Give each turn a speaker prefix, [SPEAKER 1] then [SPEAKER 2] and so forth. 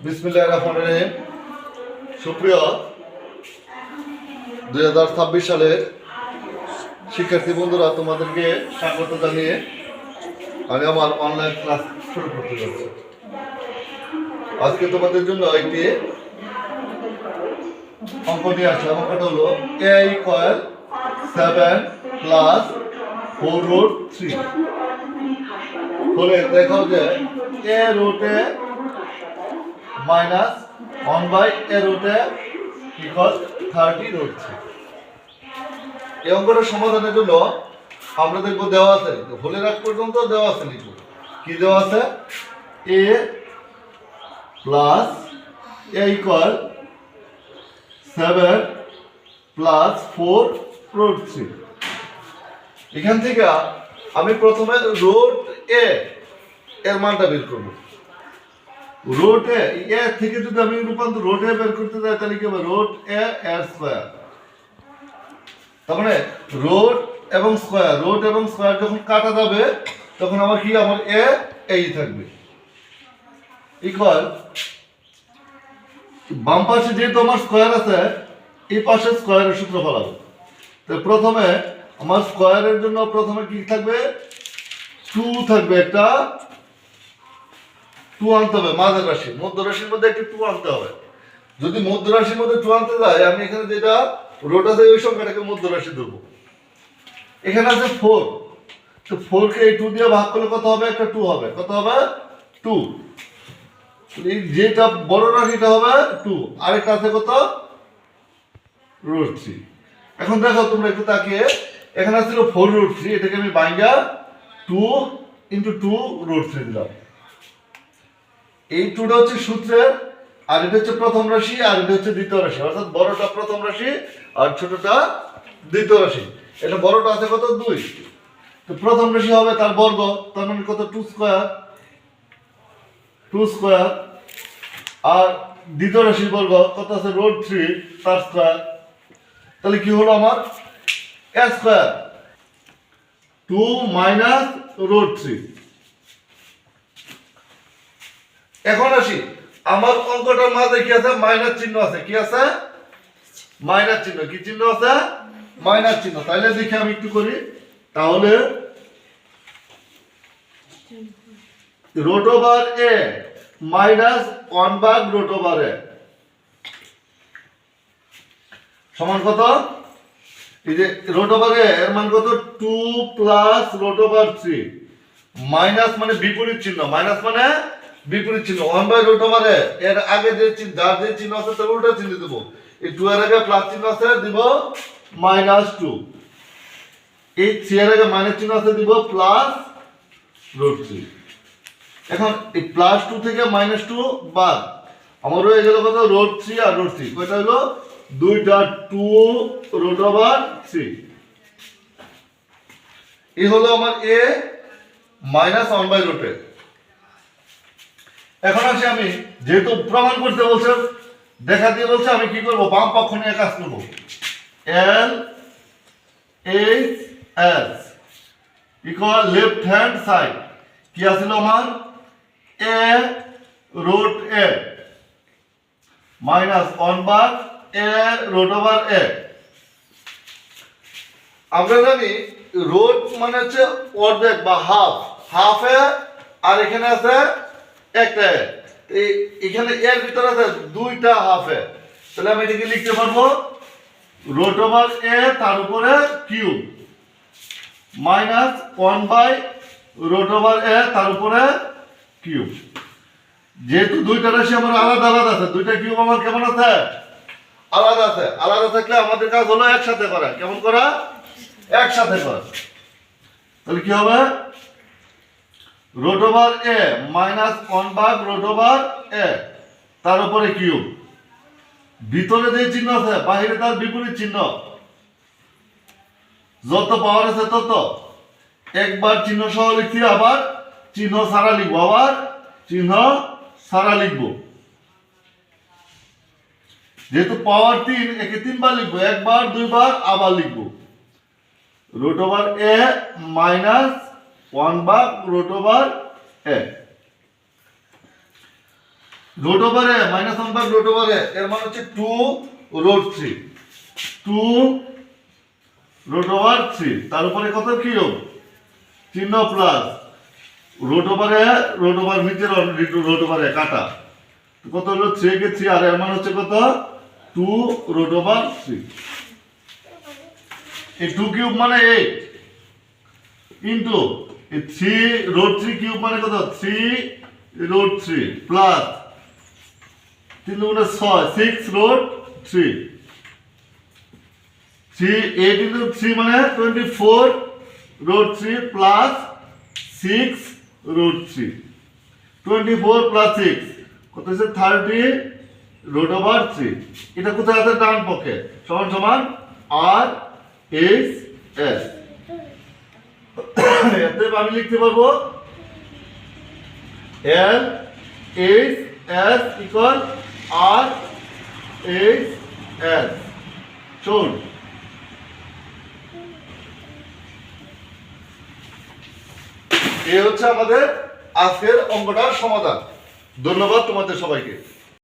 [SPEAKER 1] বিসমিল্লাহির রহমানির রহিম। সুপ্রিয় 2026 সালের শিক্ষার্থী বন্ধুরা, তোমাদেরকে স্বাগত জানিয়ে আমি আমার অনলাইন ক্লাস শুরু করতে যাচ্ছি। আজকে তোমাদের জন্য একটি অঙ্ক নিয়ে আসছে। অঙ্কটা হলো a ইকুয়াল 7 প্লাস 4√3 হলে দেখাও যে a রুটে মাইনাস 1/a রুটে ইকুয়াল 30√3। এই অঙ্কটার সমাধানের জন্য আমরা দেখবো দেওয়া আছে, হোলের রাখ পর্যন্ত দেওয়া আছে, লিখব কি দেওয়া আছে, a plus a equal 7 plus 4√3। এখান থেকে আমি প্রথমে রুট a এর মানটা বের করব। রুট a থেকে যদি আমি রূপান্তর রুট a বের করতে যাই তাহলে কি হবে, রুট a এর স্কয়ার। তার মানে রুট এবং স্কয়ার যখন কাটা যাবে তখন আমার কি, আমার a এই থাকবে ইকুয়াল, বাম পাশে যেহেতু আমার স্কয়ার আছে এই পাশে স্কয়ারের সূত্র ফলাবো। তো প্রথমে আমার স্কয়ারের জন্য প্রথমে কি থাকবে, 2 থাকবে, একটা 2 আনতে হবে, মাঝের রাশি মধ্য রাশির মধ্যে একটা 2 আনতে হবে। যদি মধ্য রাশির মধ্যে 2 আনতে যাই, আমি এখানে যেটা রোট আছে ওই সংখ্যাটাকে মধ্য রাশি ধরবো। এখানে আছে 4, তো 4 কে এই 2 দিয়ে ভাগ করলে কত হবে, একটা 2 হবে, কত হবে 2। এই যেটা বড় রাশিটা হবে 2, আরেকটা আছে কত, √3। এখন দেখো তোমরা একটু তাকিয়ে, এখানে ছিল 4√3, এটাকে আমি ভাঙা 2 × 2√3 দিলাম। এই 2টা হচ্ছে সূত্রের, আর এটা হচ্ছে প্রথম রাশি, আর এটা হচ্ছে দ্বিতীয় রাশি, অর্থাৎ বড়টা প্রথম রাশি আর ছোটটা দ্বিতীয় রাশি। এটা বড়টা আছে কত, 2, তো প্রথম রাশি হবে তার বর্গ, তার মানে কত, 2 স্কয়ার, আর দ্বিতীয় রাশির বর্গ কত আছে, √3 তার স্কয়ার। তাহলে কি হলো আমার, a স্কয়ার 2 মাইনাস √3। এখন আসি, আমার অঙ্কটার মাঝে কি আছে, মাইনাস চিহ্ন আছে, কি আছে, মাইনাস চিহ্ন, কি চিহ্ন আছে, মাইনাস চিহ্ন। তাইলে দেখি আমি একটু করি, তাহলে √a মাইনাস 1/√a সমান কত, এই যে √a এর মান কত, 2 প্লাস √3 মাইনাস মানে বিপরীত চিহ্ন, মাইনাস মানে বিপরীত চিহ্ন, 1/√a এর আগে যে চিহ্ন, যার যে চিহ্ন আছে তার উল্টা চিহ্ন দেব। এই 2 এর আগে প্লাস চিহ্ন আছে, দিব -2। এই 3 এর আগে মাইনাস চিহ্ন আছে, দিব +√3। এখন এই +2 থেকে -2 বাদ, আমার হয়ে গেল কত, √3 আর √3 কয়টা হলো, দুইটা 2√3। এই হলো আমার a মাইনাস 1/√a। এখন আসি, আমি যেহেতু প্রমাণ করতে বলছে, দেখা দিয়ে বলছে, আমি কি করব, বাম পক্ষ নিয়ে কাজ করব। LHS equal left hand side, কি আছিল আমার, a√a মাইনাস 1/a√a। আমরা জানি রোট মানে হচ্ছে অর্ধেক বা হাফে, আর এখানে আছে একটা, এখানে এর ভিতরে আছে দুইটা হাফে, তাহলে আমি এটাকে লিখতে পারবো √a তার উপরে কিউব মাইনাস 1/√a তার উপরে কিউব। যেহেতু দুইটা রাশি আমার আলাদা আলাদা আছে, দুইটা কিউব আমার কেমন আছে, আলাদা আছে। আলাদা থাকলে আমাদের কাজ হলো একসাথে করা, কেমন করা, একসাথে করা। তাহলে কি হবে, √a মাইনাস 1/√a তার উপরে কিউব, ভিতরে যে চিহ্ন আছে বাইরে তার বিপরীত চিহ্ন, যত পাওয়ার আছে তত, একবার চিহ্ন সহ লিখছি, আবার চিহ্ন ছাড়া লিখবো, আবার চিহ্ন ছাড়া লিখবো। যেহেতু পাওয়ার 3, একে 3 বার লিখবো, একবার 2 বার আবার লিখবো, √a1/√a। Root over a minus 1 ভাগ রুট ওভার এ এর মান হচ্ছে 2 রুট 3 2 রুট ওভার 3 তার উপরে কত কিউব চিহ্ন plus root over a root over নিচের রুট ওভার এ কাটা কত হলো 3 কে 3 আর এর মান হচ্ছে কত 2 রুট ওভার 3 এই 2 কিউব মানে 8 ইনটু এই 3 রুট 3 কিউব মানে কত 3 রুট 3 প্লাস 3 দুগুণে 6 6 রুট 3 8 ইনটু 3 মানে 24 রুট 3 প্লাস 6 রুট 3 24 প্লাস 6 কত হচ্ছে 30 রুট ওভার 3 এটা কোথায় আছে ডান পক্ষে সমান সমান আর এইচ এস এতে আমি লিখতে পারবো এল এইচ এস ইকুয়াল আর এইচ এস শোন এই হচ্ছে আমাদের আজকের অঙ্কটার সমাধান ধন্যবাদ তোমাদের সবাইকে